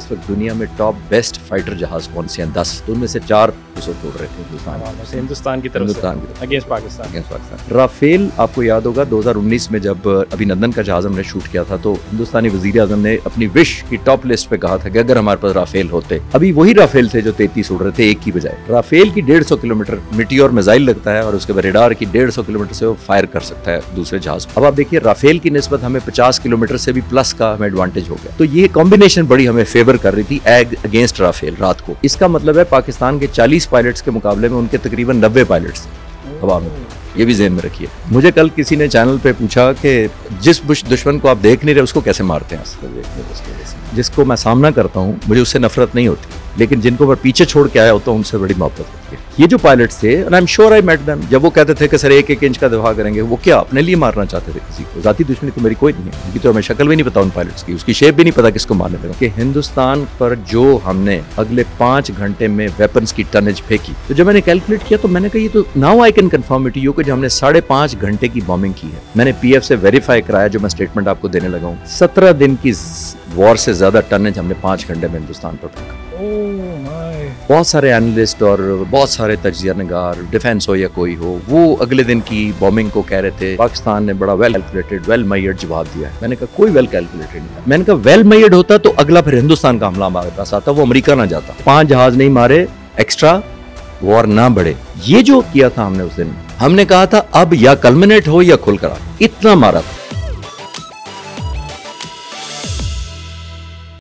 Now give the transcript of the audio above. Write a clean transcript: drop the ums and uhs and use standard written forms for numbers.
इस वक्त दुनिया में टॉप बेस्ट फाइटर जहाज कौन से हैं? 10, तो उनमें से 4 उसको तोड़ रहे थे हिंदुस्तान की तरफ अगेंस्ट पाकिस्तान। राफेल आपको याद होगा 2019 में जब अभिनंदन का जहाज हमने शूट किया था तो हिंदुस्तानी वजीर आजम ने अपनी विश की टॉप लिस्ट पे कहा था कि अगर हमारे पास राफेल होते, अभी वही राफेल थे जो 33 उड़ रहे थे एक की बजाय। राफेल की 150 किलोमीटर मिटियोर मिसाइल लगता है और उसके बाद रेडार की 150 किलोमीटर से वो फायर कर सकता है दूसरे जहाज। अब आप देखिए राफेल की निस्बत हमें 50 किलोमीटर से भी प्लस का हमें एडवांटेज हो गया। तो ये कॉम्बिनेशन बड़ी हमें फेवर कर रही थी अगेंस्ट राफेल रात को। इसका मतलब है पाकिस्तान के 40 पायलट्स के मुकाबले में उनके तकरीबन 90 पायलट्स हवा में। ये भी ज़हन में रखिए। मुझे कल किसी ने चैनल पे पूछा कि जिस दुश्मन को आप देख नहीं रहे उसको कैसे मारते हैं? जिसको मैं सामना करता हूँ मुझे उससे नफरत नहीं होती, लेकिन जिनको मैं पीछे छोड़ के आया होता हूँ उनसे बड़ी मोहब्बत होती है। ये जो पायलट्स थे, and I am sure I met them, जब वो कहते थे कि सर 1-1 इंच का दफा करेंगे, वो क्या अपने लिए मारना चाहते थे किसी को? जाती दुश्मनी तो मेरी कोई नहीं है, उनकी तो हमें शक्ल भी नहीं पता उन पायलट्स की, उसकी शेप भी नहीं पता किसको मारने लगा। कि हिंदुस्तान पर जो हमने अगले 5 घंटे में वेपन्स की टनेज फेंकी, तो जब मैंने कैलकुलेट किया तो मैंने कहा ये तो now I can confirm it you कि जो हमने 5.5 घंटे की बॉम्बिंग की है। मैंने पीएफ से वेरीफाई कराया, जो मैं स्टेटमेंट आपको देने लगा हूँ। 17 दिन की वॉर से ज्यादा टनेज हमने 5 घंटे में हिंदुस्तान पर फेंका। बहुत सारे एनालिस्ट और बहुत सारे तज्जिया निगार, डिफेंस हो या कोई हो, वो अगले दिन की बॉम्बिंग को कह रहे थे पाकिस्तान ने बड़ा वेल कैलकुलेटेड, वेल मेजर्ड जवाब दिया है। मैंने कहा कोई वेल कैलकुलेटेड नहीं। मैंने कहा वेल मेजर्ड होता तो अगला फिर हिंदुस्तान का हमला हमारे पास आता, वो अमेरिका ना जाता। 5 जहाज नहीं मारे, एक्स्ट्रा वॉर ना बढ़े। ये जो किया था हमने उस दिन, हमने कहा था अब या कल्मिनेट हो या खुल कर, इतना मारा था।